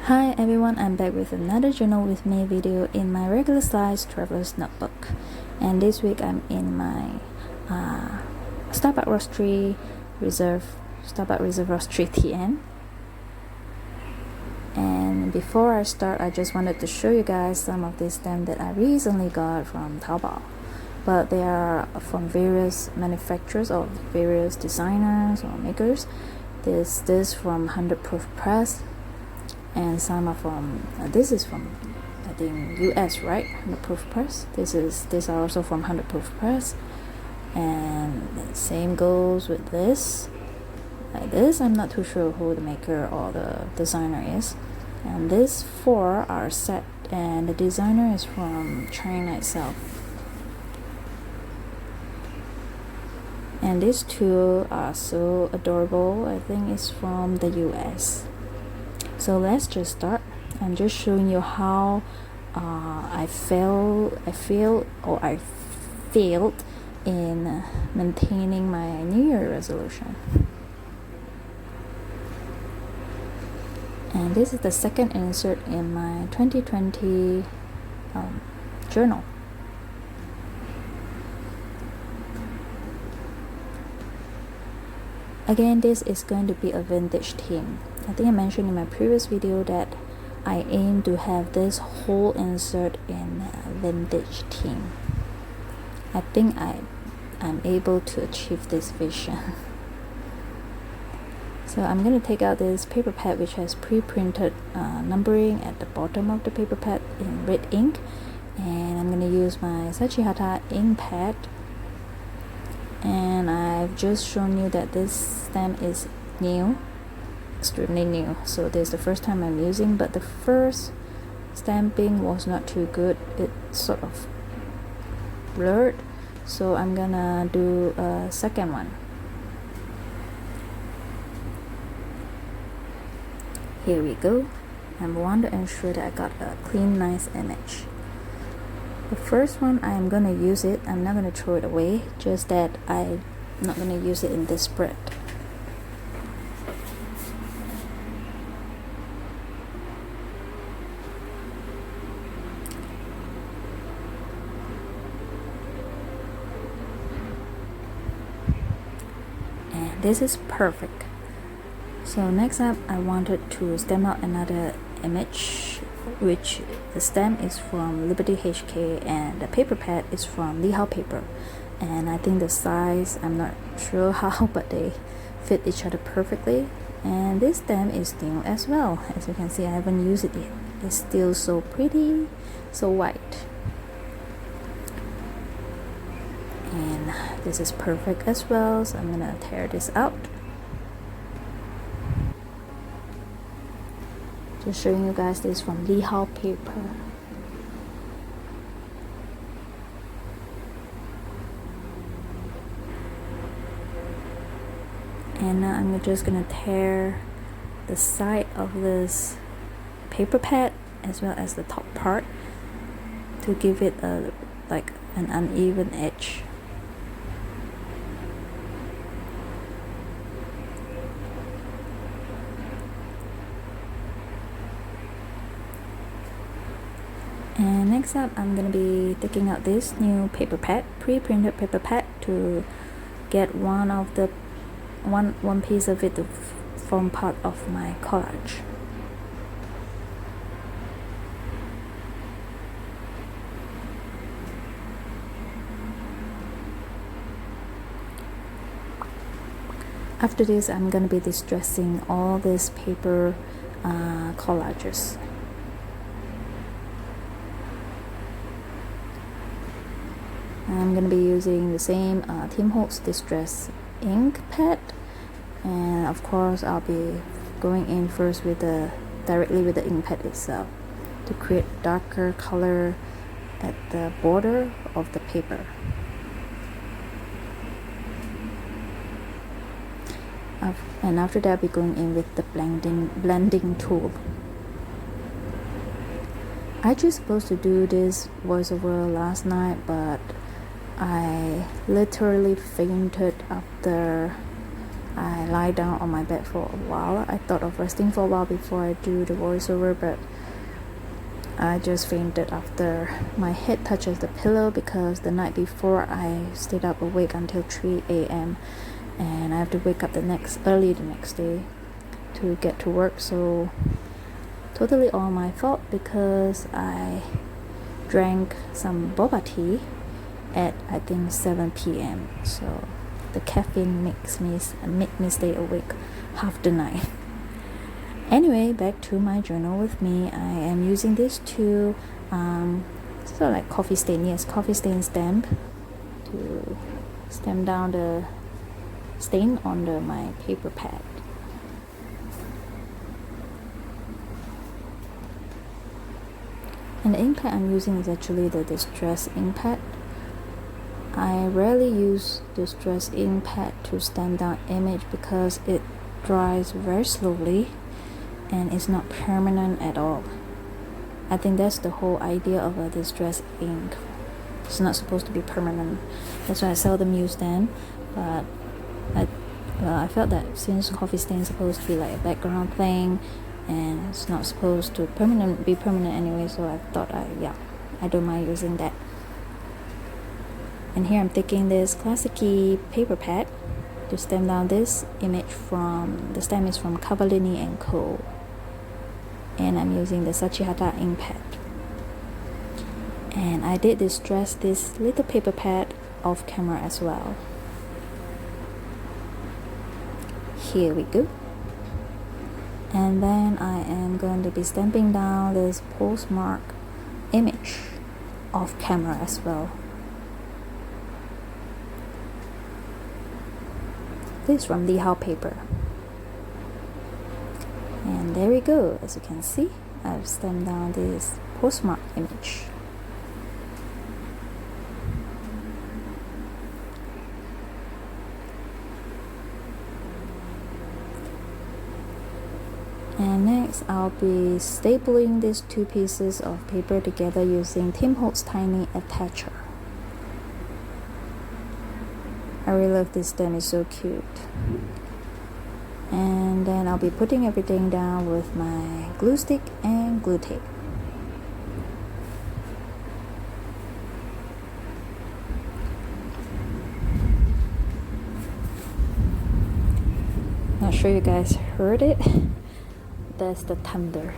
Hi everyone, I'm back with another journal with me video in my regular size traveler's notebook, and this week I'm in my Starbucks Reserve Roastery TN. And before I start, I just wanted to show you guys some of these stamps that I recently got from Taobao, but they are from various manufacturers or various designers or makers. This from 100 Proof Press, and some are from this is from I think US, right? 100 Proof Press. These are also from 100 Proof Press, and the same goes with this. Like this, I'm not too sure who the maker or the designer is. And these four are set, and the designer is from China itself. And these two are so adorable. I think it's from the US. So let's just start. I'm just showing you how I failed in maintaining my New Year resolution. And this is the second insert in my 2020 journal. Again, this is going to be a vintage theme. I think I mentioned in my previous video that I aim to have this whole insert in a vintage theme. I think I'm able to achieve this vision. So I'm going to take out this paper pad which has pre-printed numbering at the bottom of the paper pad in red ink, and I'm going to use my Sachihata ink pad. And I've just shown you that this stamp is new, extremely new, so this is the first time I'm using, but the first stamping was not too good. It sort of blurred, so I'm gonna do a second one. Here we go. I want to ensure that I got a clean, nice image. The first one, I'm gonna use it. I'm not gonna throw it away, just that I'm not gonna use it in this spread. And this is perfect. So next up, I wanted to stamp out another image, which the stamp is from Liberty HK and the paper pad is from Lihao paper. And I think the size, I'm not sure how, but they fit each other perfectly. And this stamp is new as well. As you can see, I haven't used it yet. It's still so pretty, so white. And this is perfect as well, so I'm gonna tear this out. Just showing you guys this from Lihao paper. And now I'm just gonna tear the side of this paper pad as well as the top part to give it a like an uneven edge. And next up, I'm gonna be taking out this new paper pad, pre-printed paper pad, to get one piece of it to form part of my collage. After this, I'm gonna be distressing all these paper collages. I'm going to be using the same Tim Holtz Distress ink pad, and of course I'll be going in first with directly with the ink pad itself to create darker color at the border of the paper. And after that, I'll be going in with the blending tool. I just supposed to do this voiceover last night, but I literally fainted after I lie down on my bed for a while. I thought of resting for a while before I do the voiceover, but I just fainted after my head touches the pillow because the night before I stayed up awake until 3 a.m. and I have to wake up early the next day to get to work. So totally all my fault because I drank some boba tea at I think 7 p.m. So the caffeine make me stay awake half the night. Anyway, back to my journal with me. I am using these two sort of like coffee stain stamp to stamp down the stain on my paper pad. And the ink pad I'm using is actually the Distress ink pad. I rarely use Distress ink pad to stamp down image because it dries very slowly and it's not permanent at all. I think that's the whole idea of a Distress ink. It's not supposed to be permanent. That's why I seldom use them. But I felt that since coffee stain is supposed to be like a background thing and it's not supposed to be permanent anyway, so I thought I don't mind using that. And here I'm taking this classic-y paper pad to stamp down this image the stamp is from Cavallini & Co. And I'm using the Sachihata ink pad. And I did distress this little paper pad off camera as well. Here we go. And then I am going to be stamping down this postmark image off camera as well. This is from Li Hao paper. And there we go. As you can see, I've stamped down this postmark image. And next, I'll be stapling these two pieces of paper together using Tim Holtz Tiny Attacher. I really love this stamp, it's so cute. And then I'll be putting everything down with my glue stick and glue tape. Not sure you guys heard it. That's the thunder.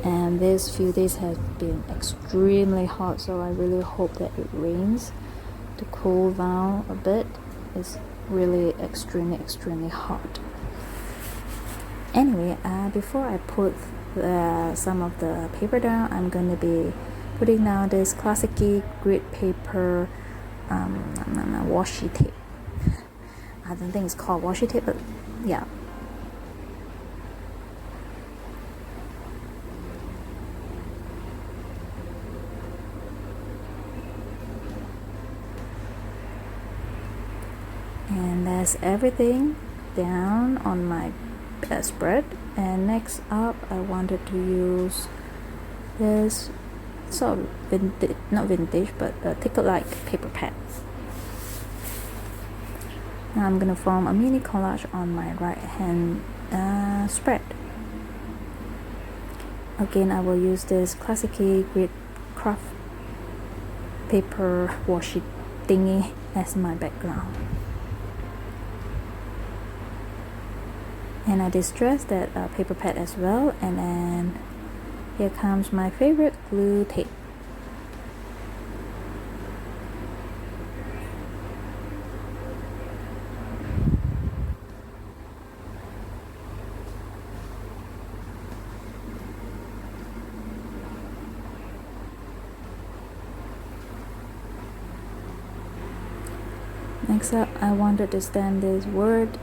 And these few days have been extremely hot, so I really hope that it rains to cool down a bit. It's really extremely hot. Anyway, before I put some of the paper down, I'm going to be putting down this classic-y grid paper washi tape. I don't think it's called washi tape, but yeah. And that's everything down on my spread. And next up, I wanted to use this sort of vintage, not vintage, but ticket-like paper pad. Now I'm gonna form a mini collage on my right hand spread. Again, I will use this classic-y grid craft paper washi thingy as my background. And I distressed that paper pad as well. And then here comes my favorite glue tape. Next up, I wanted to stamp this word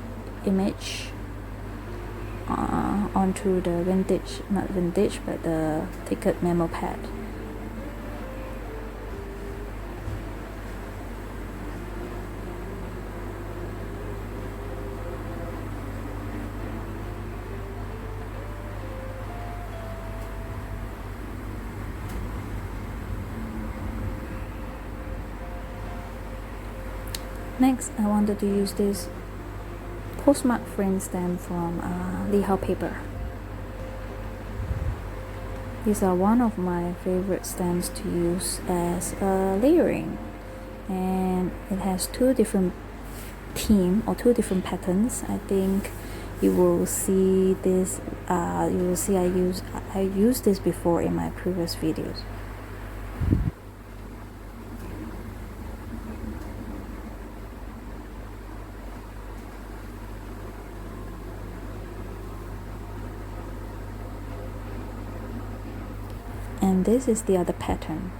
image onto the not vintage, but the ticket memo pad. Next, I wanted to use this postmark frame stamp from Lihao paper. These are one of my favorite stamps to use as layering, and it has two different theme or two different patterns. I think you will see this. You will see I used this before in my previous videos. And this is the other pattern.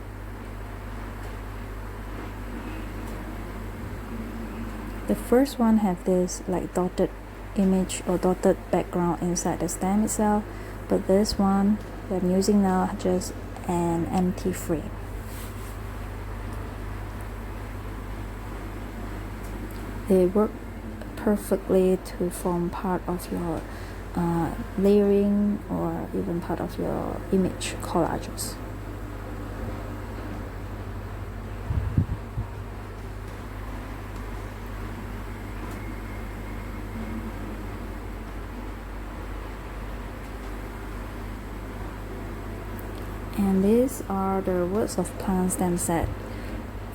The first one have this like dotted image or dotted background inside the stamp itself, but this one that I'm using now just an empty frame. They work perfectly to form part of your layering or even part of your image collages. And these are the Words of Plants stamp set.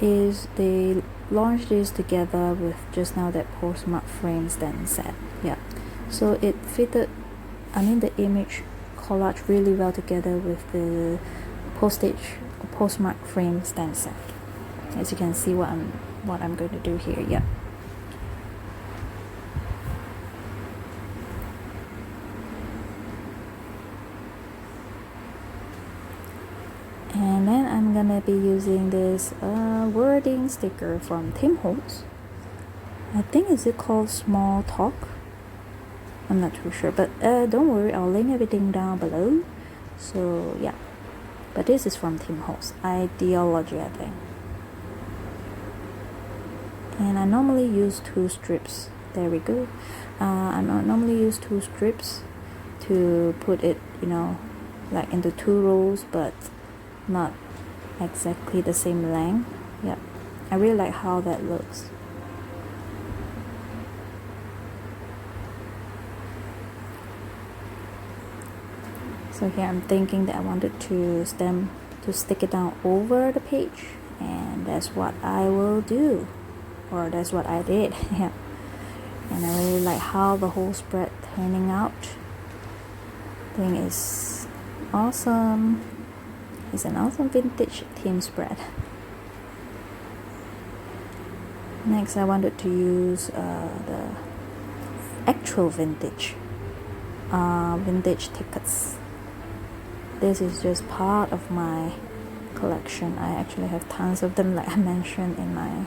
They launched this together with just now that postmark frame stamp set. Yeah, so it fitted, the image collage really well together with the postage or postmark frame stamp set. As you can see what I'm going to do here. Yeah. And then I'm gonna be using this wording sticker from Tim Holtz. I think is it called Small Talk? I'm not too sure, but don't worry, I'll link everything down below. So yeah, but this is from Tim Holtz, Ideology, I think. And I normally use 2 strips. There we go. I normally use 2 strips to put it, like into 2 rows, but not exactly the same length. Yeah, I really like how that looks. So here I'm thinking that I wanted to stick it down over the page, and that's what I will do, or that's what I did. Yeah, and I really like how the whole spread turning out. I think it's awesome. It's an awesome vintage theme spread. Next, I wanted to use the actual vintage tickets. This is just part of my collection. I actually have tons of them, like I mentioned in my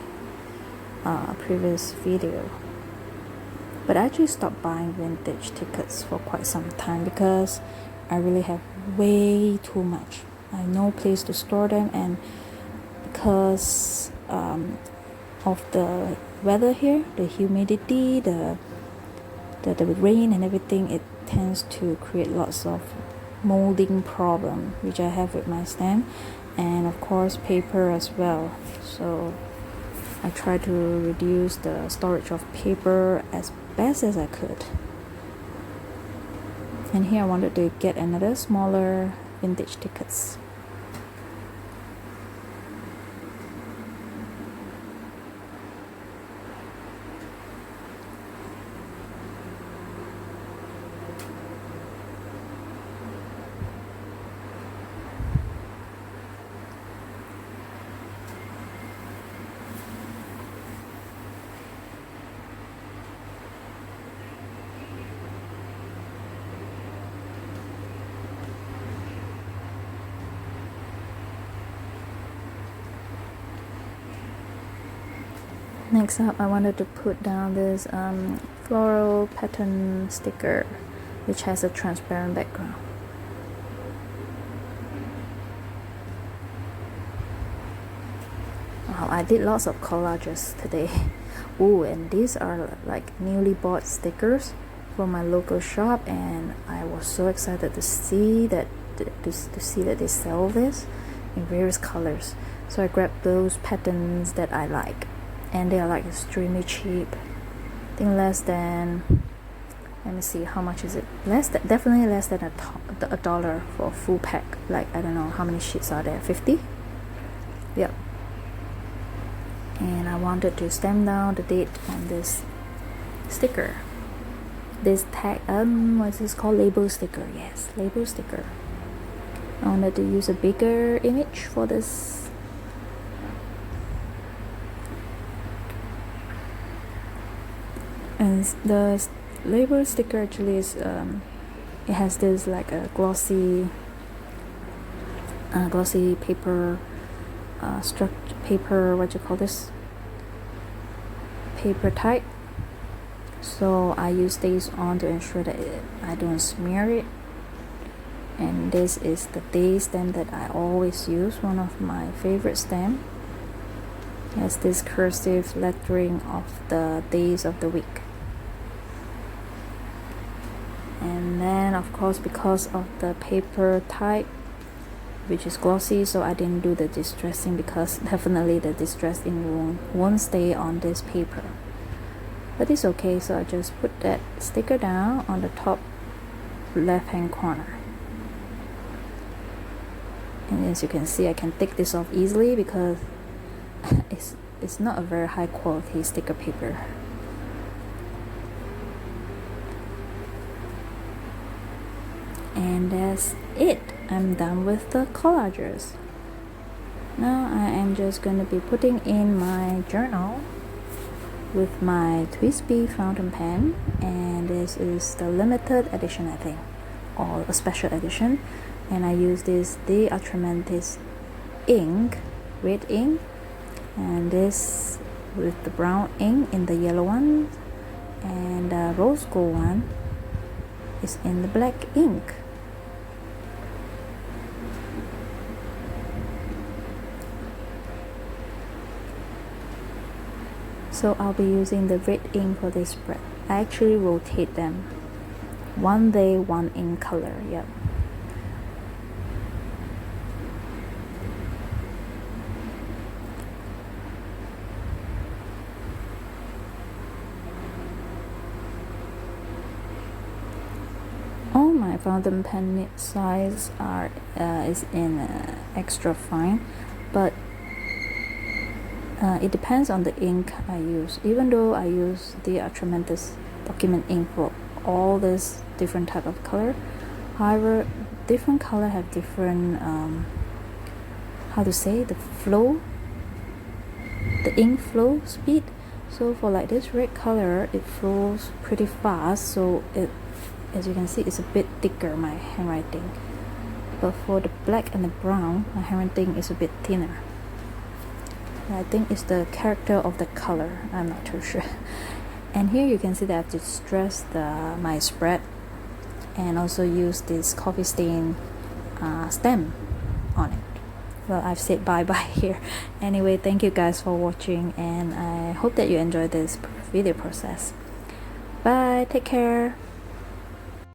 previous video. But I actually stopped buying vintage tickets for quite some time because I really have way too much. I have no place to store them, and because of the weather here, the humidity, the rain and everything, it tends to create lots of molding problem, which I have with my stamp, and of course paper as well. So I try to reduce the storage of paper as best as I could. And here I wanted to get another smaller vintage tickets. Next up, I wanted to put down this floral pattern sticker, which has a transparent background. Wow, I did lots of collages today. Oh, and these are like newly bought stickers from my local shop, and I was so excited to see that they sell this in various colors. So I grabbed those patterns that I like, and they are like extremely cheap. I think less than, let me see, how much is it? Definitely less than a dollar for a full pack. Like, I don't know how many sheets are there, 50? Yep. And I wanted to stamp down the date on this sticker. This tag, what's this called? Label sticker. Yes, label sticker. I wanted to use a bigger image for this. And the label sticker actually is, it has this like a glossy paper, paper, what you call this? Paper type. So I use these on to ensure that I don't smear it. And this is the day stamp that I always use, one of my favorite stamp. It has this cursive lettering of the days of the week. And then of course, because of the paper type, which is glossy, so I didn't do the distressing, because definitely the distress ink won't stay on this paper. But it's okay, so I just put that sticker down on the top left hand corner. And as you can see, I can take this off easily because it's not a very high quality sticker paper. And that's it. I'm done with the collages. Now I am just going to be putting in my journal with my TWSBI fountain pen, and this is the limited edition, I think, or a special edition. And I use this ATRAMENTIS ink, red ink, and this with the brown ink in the yellow one, and the rose gold one is in the black ink. So I'll be using the red ink for this spread. I actually rotate them. One day, one ink color. Yep. All my fountain pen nib size is in extra fine, but it depends on the ink I use. Even though I use the ATRAMENTIS document ink for all this different type of color, however, different color have different how to say, the flow, the ink flow speed. So for like this red color, it flows pretty fast, so it, as you can see, it's a bit thicker, my handwriting. But for the black and the brown, my handwriting is a bit thinner. I think it's the character of the color, I'm not too sure. And here you can see that I've distressed my spread, and also use this coffee stain stamp on it. Well, I've said bye bye here. Anyway, thank you guys for watching, and I hope that you enjoyed this video process. Bye, take care.